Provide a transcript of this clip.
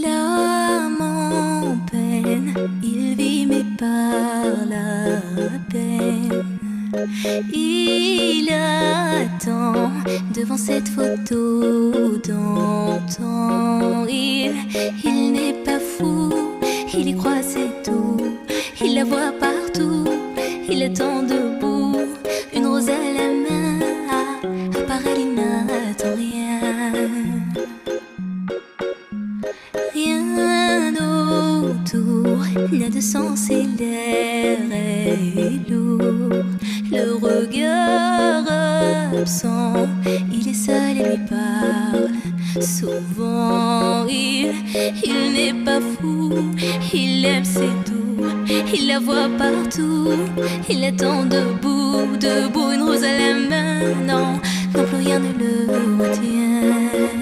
L'âme en peine, il vit mais par la peine. Il attend devant cette photo d'antan. Il n'est pas fou, il y croit c'est tout. Il la voit partout, il attend debout. Une rose à la main, à part elle il n'attend rien. Rien autour n'a de sens et l'air est lourd. Le regard absent, il est seul et lui parle souvent. Il n'est pas fou, il aime c'est tout. Il la voit partout, il attend debout, debout. Une rose à la main, non, non plus rien ne le retient.